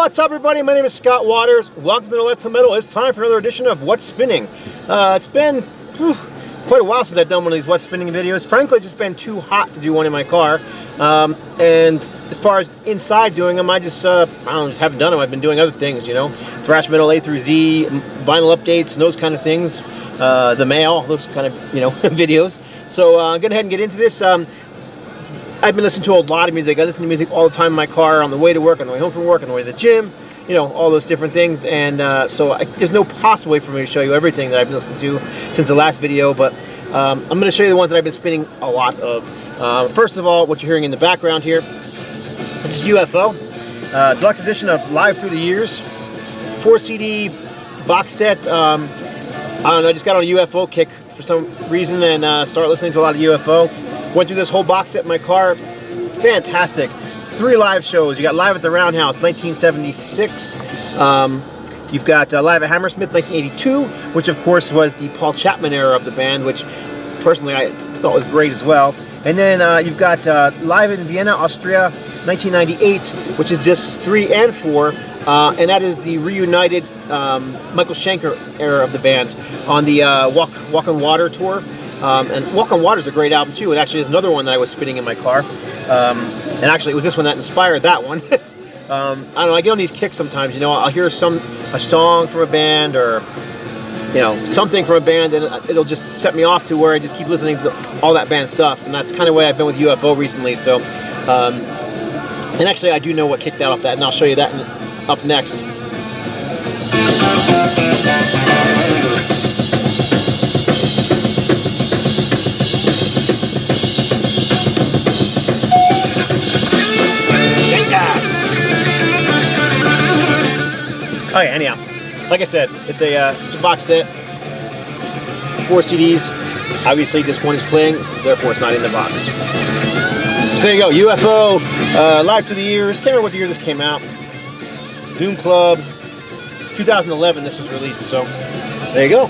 What's up, everybody? My name is Scott Waters. Welcome to the Left to Metal. It's time for another edition of What's Spinning. It's been quite a while since I've done one of these What's Spinning videos. Frankly, it's just been too hot to do one in my car. And as far as inside doing them, I just haven't done them. I've been doing other things, you know, thrash metal A through Z, vinyl updates, and those kind of things. The mail, those kind of, you know, videos. So I'm going to go ahead and get into this. I've been listening to a lot of music. I listen to music all the time in my car, on the way to work, on the way home from work, on the way to the gym, you know, all those different things. And there's no possible way for me to show you everything that I've been listening to since the last video, but I'm going to show you the ones that I've been spinning a lot of. First of all, what you're hearing in the background here, this is UFO, deluxe edition of Live Through the Years, 4 CD box set. I don't know, I just got on a UFO kick for some reason and started listening to a lot of UFO. Went through this whole box set in my car. Fantastic. It's 3 live shows. You got Live at the Roundhouse, 1976. You've got Live at Hammersmith, 1982, which of course was the Paul Chapman era of the band, which personally I thought was great as well. And then you've got Live in Vienna, Austria, 1998, which is just 3 and 4. And that is the reunited Michael Schenker era of the band on the Walk on Water tour. And Walk on Water is a great album too. It actually is another one that I was spinning in my car. And actually it was this one that inspired that one. I don't know, I get on these kicks sometimes, you know, I'll hear a song from a band or, you know, something from a band, and it'll just set me off to where I just keep listening to all that band stuff. And that's kind of the way I've been with UFO recently. So, and actually I do know what kicked that off that, and I'll show you that up next. Okay, anyhow, like I said, it's a box set, 4 CDs. Obviously, this one is playing, therefore it's not in the box. So there you go, UFO, Live Through the Years. Can't remember what year this came out. Zoom Club, 2011. This was released. So there you go. All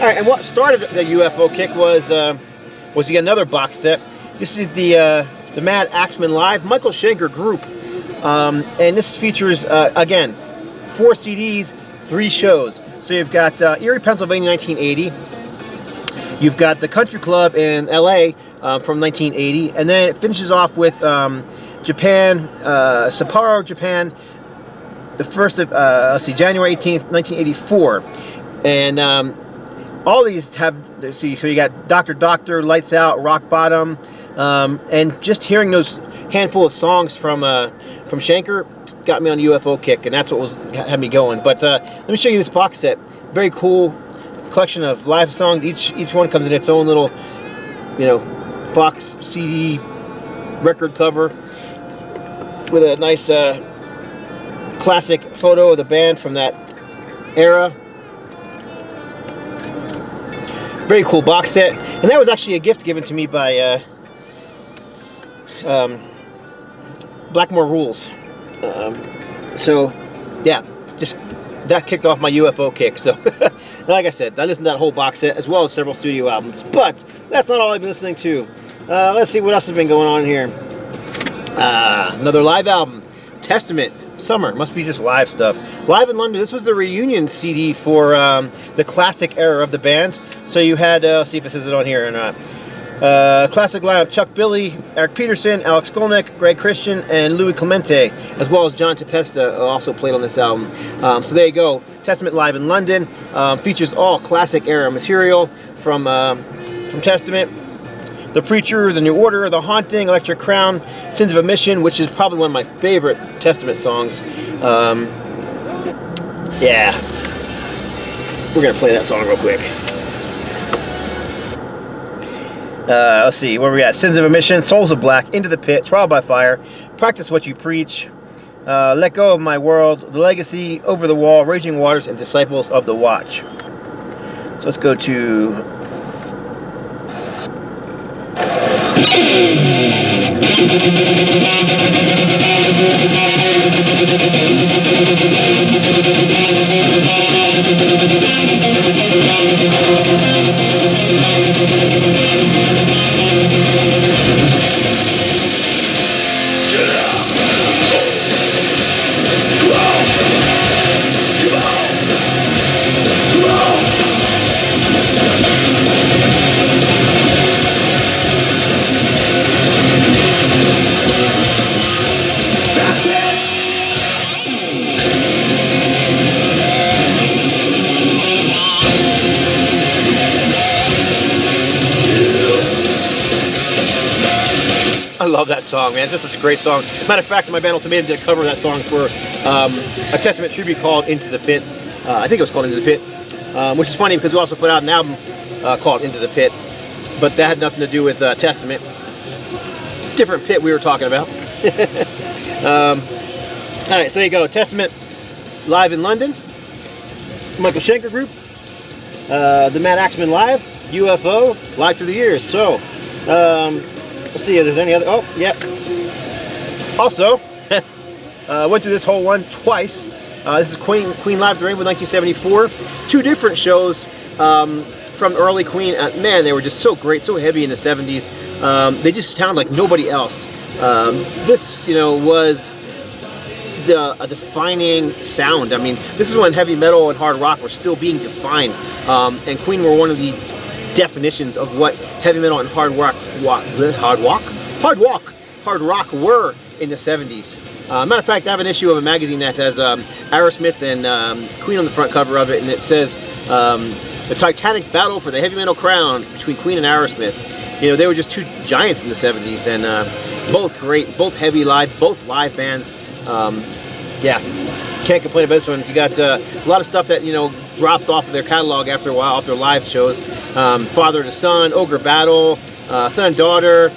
right, and what started the UFO kick was you get another box set. This is the Mad Axeman Live Michael Schenker Group, and this features again 4 CDs, 3 shows. So you've got Erie, Pennsylvania, 1980. You've got the Country Club in LA from 1980, and then it finishes off with Japan, Sapporo, Japan, the first of let's see, January 18th, 1984. And all these have, so you got Doctor, Lights Out, Rock Bottom, and just hearing those handful of songs from Schenker got me on a UFO kick, and that's what had me going. But let me show you this box set. Very cool collection of live songs. Each one comes in its own little, you know, Fox CD record cover with a nice classic photo of the band from that era. Very cool box set, and that was actually a gift given to me by Blackmore Rules. So yeah, just that kicked off my UFO kick. So like I said, I listened to that whole box set as well as several studio albums, but that's not all I've been listening to. Let's see what else has been going on here. Another live album, Testament, Summer, must be just live stuff. Live in London, this was the reunion CD for the classic era of the band. So you had, let's see if this is on here or not. Classic lineup, Chuck Billy, Eric Peterson, Alex Skolnick, Greg Christian, and Louis Clemente, as well as John Tempesta also played on this album. So there you go, Testament live in London. Features all classic era material from Testament. The Preacher, The New Order, The Haunting, Electric Crown, Sins of Omission, which is probably one of my favorite Testament songs. Yeah, we're gonna play that song real quick. Let's see, where we at? Sins of Omission, Souls of Black, Into the Pit, Trial by Fire, Practice What You Preach, Let Go of My World, The Legacy, Over the Wall, Raging Waters, and Disciples of the Watch. So let's go to... I love that song, man. It's just such a great song. Matter of fact, my band Ultimatum did a cover of that song for a Testament tribute called Into the Pit. I think it was called Into the Pit, which is funny because we also put out an album called Into the Pit, but that had nothing to do with Testament. Different pit we were talking about. Alright, so there you go. Testament live in London. Michael Schenker Group. The Matt Axman Live. UFO. Live through the years. So, let's see if there's any other. Oh, yeah. Also, went through this whole one twice. This is Queen Live at the Rainbow 1974. Two different shows from early Queen. Man, they were just so great, so heavy in the 70s. They just sound like nobody else. This, you know, was a defining sound. I mean, this is when heavy metal and hard rock were still being defined, and Queen were one of the definitions of what heavy metal and hard rock were in the 70s. Matter of fact, I have an issue of a magazine that has Aerosmith and Queen on the front cover of it, and it says the Titanic battle for the heavy metal crown between Queen and Aerosmith. You know, they were just two giants in the 70s, and both great, both heavy live, both live bands. Yeah, can't complain about this one. You got a lot of stuff that, you know, dropped off of their catalog after a while, off their live shows. Father to Son, Ogre Battle, Son and Daughter,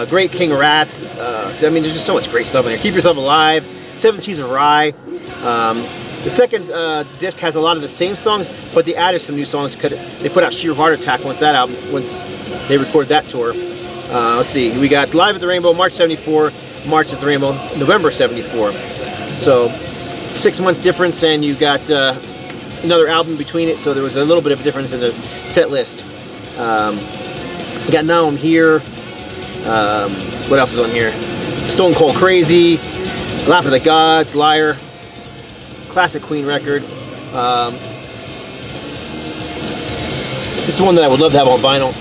Great King Rat. I mean, there's just so much great stuff in there. Keep Yourself Alive, Seven Seas of Rye. The second disc has a lot of the same songs, but they added some new songs because they put out Sheer Heart Attack once they recorded that tour. Let's see, we got Live at the Rainbow, March 74, March at the Rainbow, November 74. So 6 months difference, and you got another album between it, so there was a little bit of a difference in the set list. We got Now I'm Here. What else is on here? Stone Cold Crazy, Lap of the Gods, Liar, classic Queen record. This is one that I would love to have on vinyl.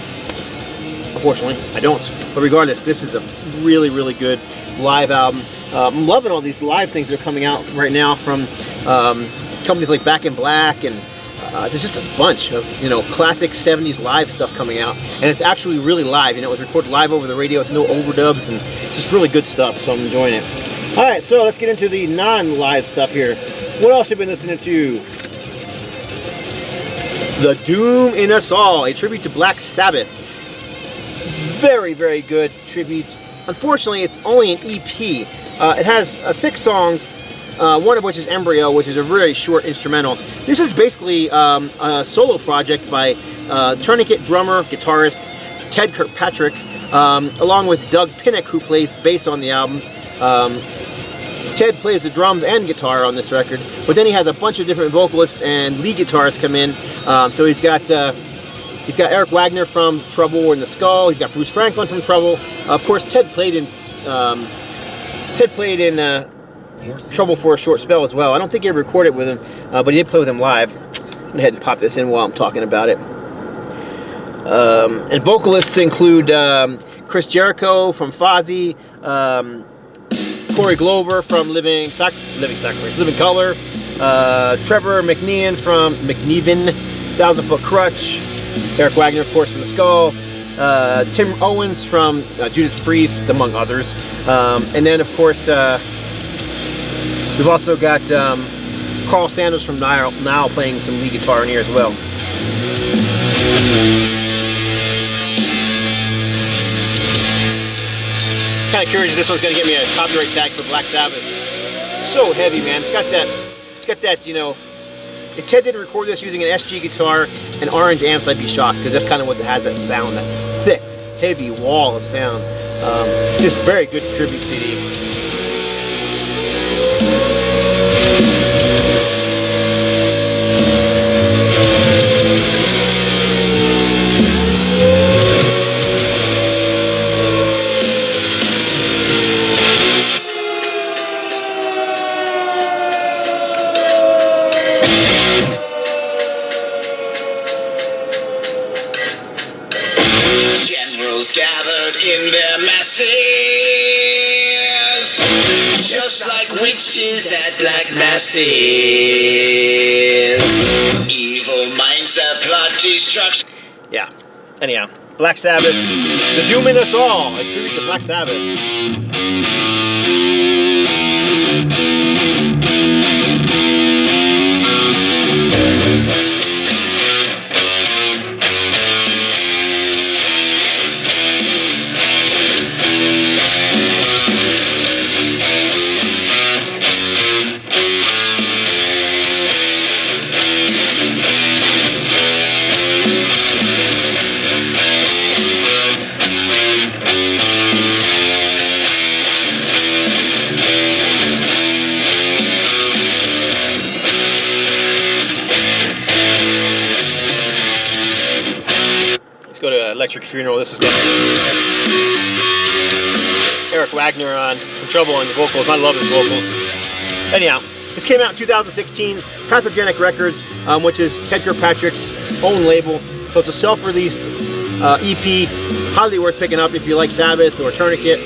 Unfortunately, I don't. But regardless, this is a really, really good live album. I'm loving all these live things that are coming out right now from companies like Back in Black, and there's just a bunch of, you know, classic 70s live stuff coming out, and it's actually really live. You know, it was recorded live over the radio with no overdubs, and just really good stuff, so I'm enjoying it. Alright, so let's get into the non-live stuff here. What else have you been listening to? The Doom in Us All, a tribute to Black Sabbath. Very, very good tribute. Unfortunately, it's only an EP. It has 6 songs, one of which is Embryo, which is a very short instrumental. This is basically a solo project by Tourniquet drummer, guitarist Ted Kirkpatrick, along with Doug Pinnick, who plays bass on the album. Ted plays the drums and guitar on this record, but then he has a bunch of different vocalists and lead guitarists come in. So he's got Eric Wagner from Trouble in the Skull. He's got Bruce Franklin from Trouble. Of course, Ted played in Ted played in Trouble for a short spell as well. I don't think he ever recorded with him, but he did play with him live. I'm going to head and pop this in while I'm talking about it. And vocalists include Chris Jericho from Fozzy, Corey Glover from Living Color, Trevor McNeven from 1,000 Foot Crutch, Eric Wagner, of course, from The Skull, Tim Owens from Judas Priest, among others. And then, of course, we've also got Carl Sanders from Nile playing some lead guitar in here as well. Kind of curious if this one's going to get me a copyright tag for Black Sabbath. So heavy, man. It's got that, you know, if Ted didn't record this using an SG guitar and orange amps, I'd be shocked, because that's kind of what has that sound, that thick, heavy wall of sound. Just very good tribute CD. Gathered in their masses, just like witches at black masses. Evil minds that plot destruction. Yeah. Anyhow, Black Sabbath, the doom in us all. A tribute to Black Sabbath. Go to Electric Funeral. This is Eric Wagner from Trouble on the vocals. I love his vocals. Anyhow, this came out in 2016, Pathogenic Records, which is Ted Kirkpatrick's own label. So it's a self-released EP, highly worth picking up if you like Sabbath or Tourniquet.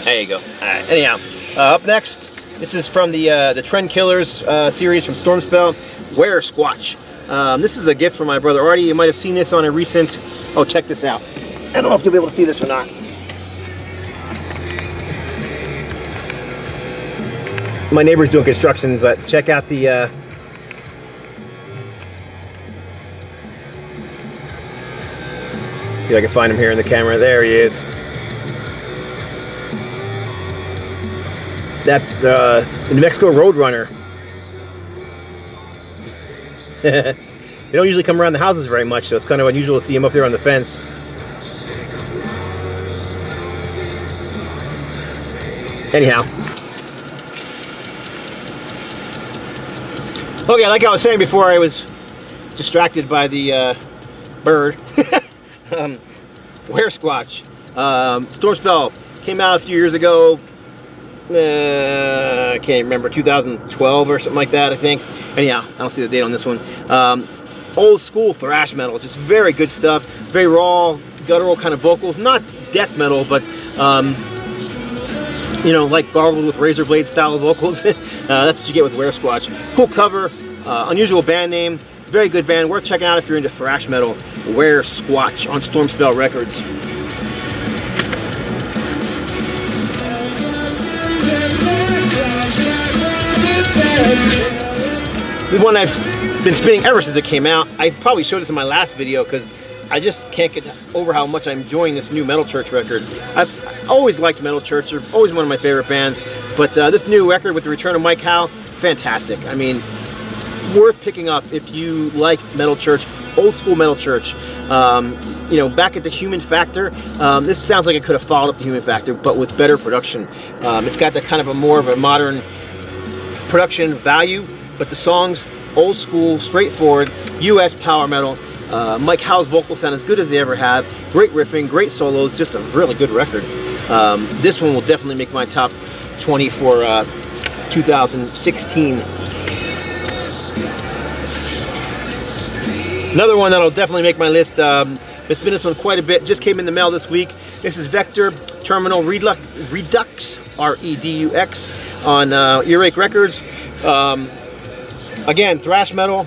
There you go. All right. Anyhow, up next, this is from the Trend Killers series from Stormspell, Where Squatch. This is a gift from my brother Artie. You might have seen this on a recent. Oh, check this out. I don't know if you'll be able to see this or not. My neighbor's doing construction, but check out the. See if I can find him here in the camera. There he is. That New Mexico Roadrunner. They don't usually come around the houses very much, so it's kind of unusual to see him up there on the fence. Anyhow. Okay, like I was saying before, I was distracted by the bird. Where Squatch. Stormspell came out a few years ago. I can't remember, 2012 or something like that, I think. Anyhow, I don't see the date on this one. Old school thrash metal, just very good stuff. Very raw, guttural kind of vocals. Not death metal, but you know, like gargled with razor blade style of vocals. That's what you get with Where Squatch. Cool cover, unusual band name. Very good band, worth checking out if you're into thrash metal. Where Squatch on Stormspell Records. The one I've been spinning ever since it came out. I probably showed this in my last video because I just can't get over how much I'm enjoying this new Metal Church record. I've always liked Metal Church. They're always one of my favorite bands. But this new record with the return of Mike Howe, fantastic. I mean, worth picking up if you like Metal Church, old school Metal Church. You know, back at the Human Factor, this sounds like it could have followed up the Human Factor, but with better production. It's got that kind of a more of a modern production value, but the songs, old school, straightforward, US power metal. Mike Howe's vocal sound as good as they ever have. Great riffing, great solos, just a really good record. This one will definitely make my top 20 for 2016. Another one that'll definitely make my list. Been spinning this one quite a bit. Just came in the mail this week. This is VEKTOR Terminal REDUX, R-E-D-U-X, on Earache Records. Again, thrash metal.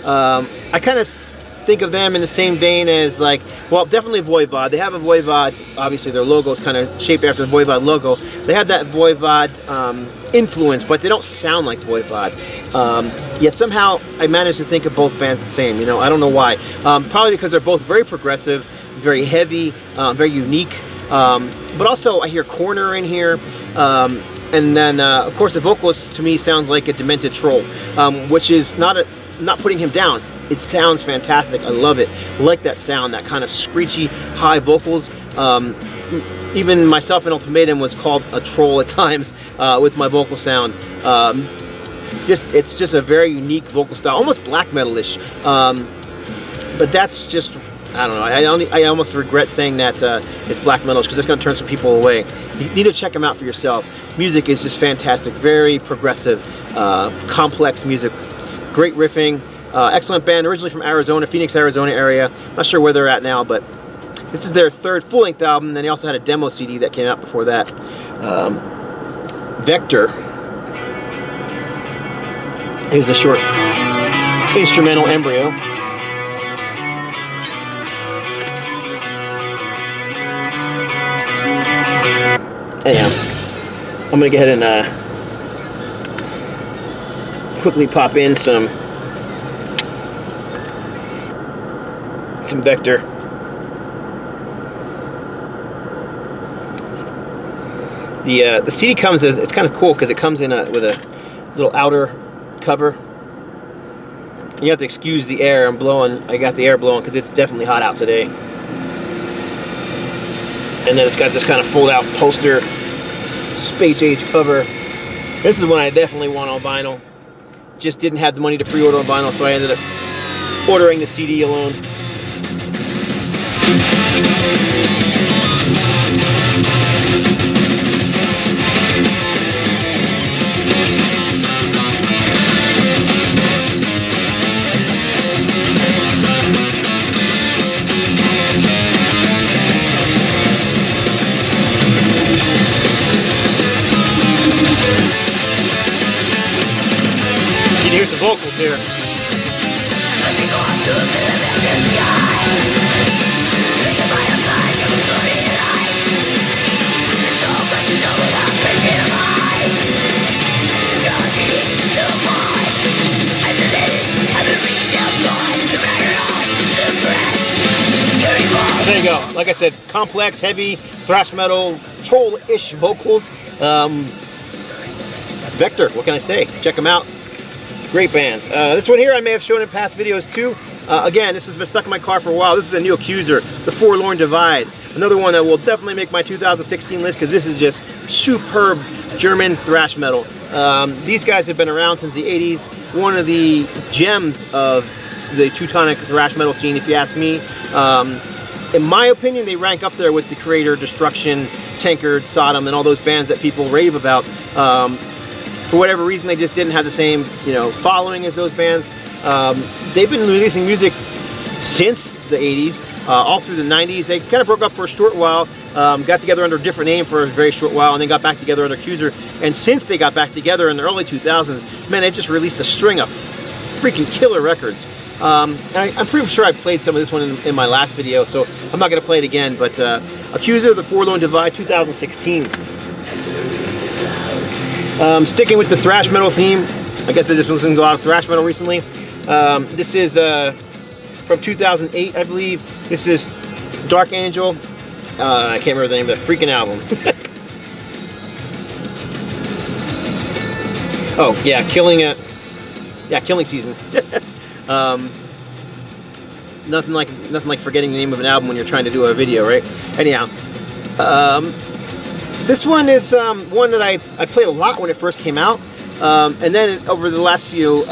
I kind of think of them in the same vein as, like, well, definitely Voivod. They have a Voivod, obviously their logo is kind of shaped after the Voivod logo. They have that Voivod influence, but they don't sound like Voivod. Yet somehow I managed to think of both bands the same, you know, I don't know why. Probably because they're both very progressive, very heavy, very unique. But also I hear Corner in here. And then, of course, the vocalist to me sounds like a demented troll, which is not putting him down. It sounds fantastic. I love it. I like that sound, that kind of screechy high vocals. Even myself in Ultimatum was called a troll at times with my vocal sound. It's just a very unique vocal style, almost black metal-ish. But that's just, I don't know. I almost regret saying that it's black metal because it's going to turn some people away. You need to check them out for yourself. Music is just fantastic, very progressive, complex music, great riffing. Excellent band, originally from Arizona, Phoenix, Arizona area. Not sure where they're at now, but this is their third full-length album. Then they also had a demo CD that came out before that. VEKTOR. Here's the short instrumental embryo. Anyhow, I'm gonna go ahead and quickly pop in some VEKTOR. The CD comes as, it's kind of cool because it comes in with a little outer cover. You have to excuse the air. I'm blowing. I got the air blowing because it's definitely hot out today. And then it's got this kind of fold-out poster, space-age cover. This is one I definitely want on vinyl. Just didn't have the money to pre-order on vinyl, so I ended up ordering the CD alone. You can hear some vocals here. There you go. Like I said, complex, heavy, thrash metal, troll-ish vocals. VEKTOR, what can I say? Check them out. Great bands. This one here I may have shown in past videos too. Again, this has been stuck in my car for a while. This is a new ACCUSER, the Forlorn Divide. Another one that will definitely make my 2016 list because this is just superb German thrash metal. These guys have been around since the 80s. One of the gems of the Teutonic thrash metal scene, if you ask me. In my opinion, they rank up there with the Creator, Destruction, Tankard, Sodom, and all those bands that people rave about. For whatever reason, they just didn't have the same, you know, following as those bands. They've been releasing music since the 80s, all through the 90s. They kind of broke up for a short while, got together under a different name for a very short while, and then got back together under ACCUSER. And since they got back together in the early 2000s, man, they just released a string of freaking killer records. I'm pretty sure I played some of this one in my last video, so I'm not going to play it again, but ACCUSER, the Forlorn Divide, 2016. Sticking with the thrash metal theme, I guess I just listened to a lot of thrash metal recently. This is from 2008, I believe. This is Dark Angel. I can't remember the name of the freaking album. Oh, yeah, Killing Season. nothing like forgetting the name of an album when you're trying to do a video, right? Anyhow, this one is one that I played a lot when it first came out, and then over the last few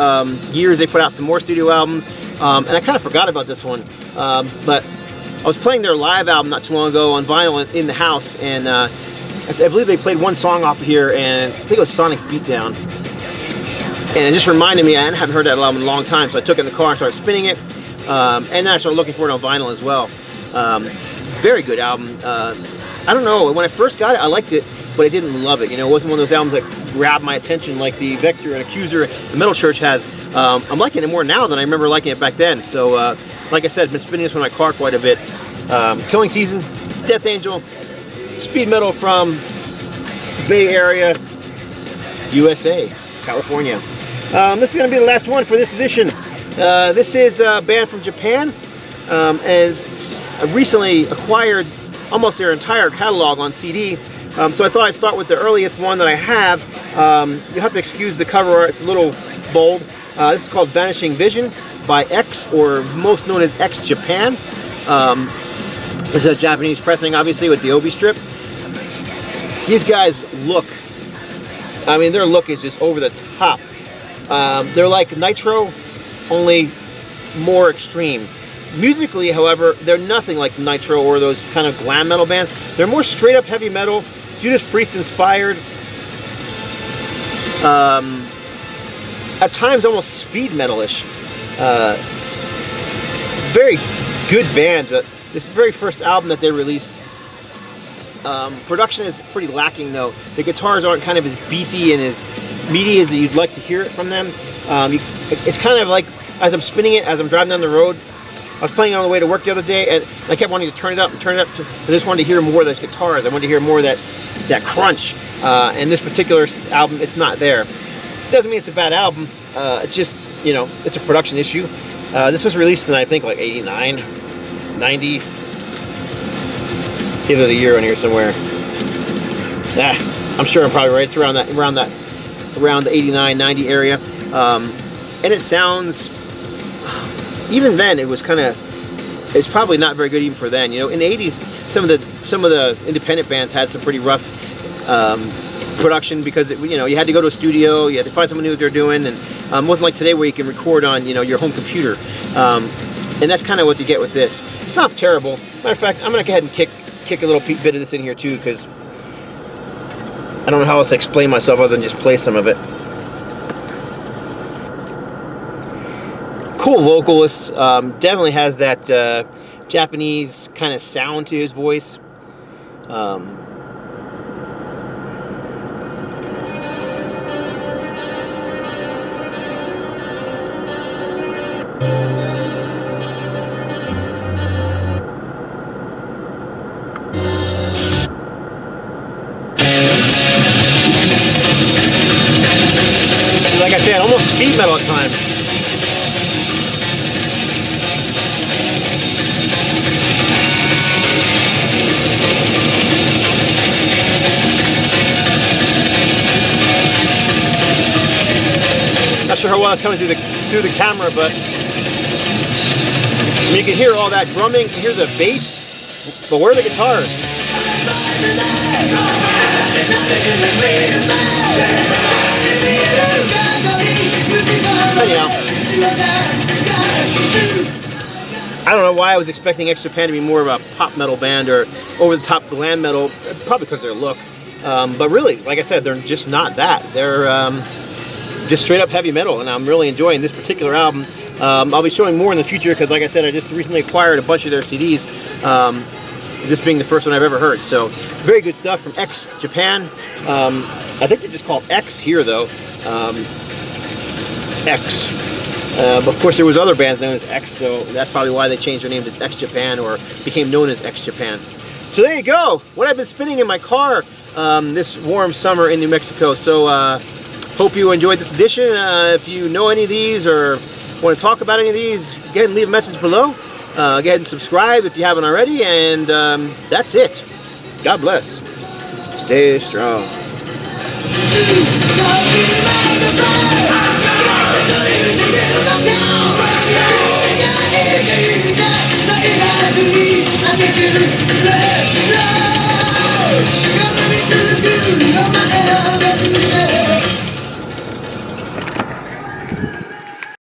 years they put out some more studio albums, and I kind of forgot about this one, but I was playing their live album not too long ago on vinyl in the house, and I believe they played one song off of here, and I think it was Sonic Beatdown. And it just reminded me, I haven't heard that album in a long time, so I took it in the car and started spinning it. And then I started looking for it on vinyl as well. Very good album. I don't know, when I first got it, I liked it, but I didn't love it. You know, it wasn't one of those albums that grabbed my attention like the VEKTOR and ACCUSER, the Metal Church has. I'm liking it more now than I remember liking it back then. So, like I said, I've been spinning this one in my car quite a bit. Killing Season, Death Angel, speed metal from Bay Area, USA, California. This is going to be the last one for this edition. This is a band from Japan, and I recently acquired almost their entire catalog on CD. So I thought I'd start with the earliest one that I have. You'll have to excuse the cover art, it's a little bold. This is called Vanishing Vision by X, or most known as X Japan. This is a Japanese pressing, obviously, with the Obi strip. These guys look, I mean, their look is just over the top. They're like Nitro, only more extreme. Musically, however, they're nothing like Nitro or those kind of glam metal bands. They're more straight up heavy metal, Judas Priest inspired. At times almost speed metal-ish. Very good band. This very first album that they released, production is pretty lacking though. The guitars aren't kind of as beefy and as meaty as you'd like to hear it from them. It's kind of like, as I'm spinning it, as I'm driving down the road, I was playing it on the way to work the other day, and I kept wanting to turn it up and turn it up. I just wanted to hear more of those guitars. I wanted to hear more of that crunch. And this particular album, it's not there. It doesn't mean it's a bad album. It's just, you know, it's a production issue. This was released in, I think, like 89, 90. See if there's a year on here somewhere. I'm sure I'm probably right. It's around the 89, 90 area. And it sounds, even then, it was kind of, it's probably not very good even for then. You know, in the 80s, some of the independent bands had some pretty rough production because you know, you had to go to a studio, you had to find someone who knew what they're doing, and it wasn't like today where you can record on, you know, your home computer. And that's kind of what you get with this. It's not terrible. Matter of fact, I'm gonna go ahead and kick a little bit of this in here too, because I don't know how else to explain myself other than just play some of it. Cool vocalist, definitely has that Japanese kind of sound to his voice. Like I said, almost speed metal at times. Not sure how well it's coming through the camera, but I mean, you can hear all that drumming, you can hear the bass, but where are the guitars? Anyhow, I don't know why I was expecting X Japan to be more of a pop metal band or over-the-top glam metal, probably because of their look. But really, like I said, they're just not that. They're just straight up heavy metal, and I'm really enjoying this particular album. I'll be showing more in the future because, like I said, I just recently acquired a bunch of their CDs, this being the first one I've ever heard. So, very good stuff from X Japan. I think they're just called X here, though. X. But of course, there was other bands known as X, so that's probably why they changed their name to X Japan, or became known as X Japan. So there you go. What I've been spinning in my car this warm summer in New Mexico. So hope you enjoyed this edition. If you know any of these or want to talk about any of these, go ahead and leave a message below. Go ahead and subscribe if you haven't already, and that's it. God bless. Stay strong.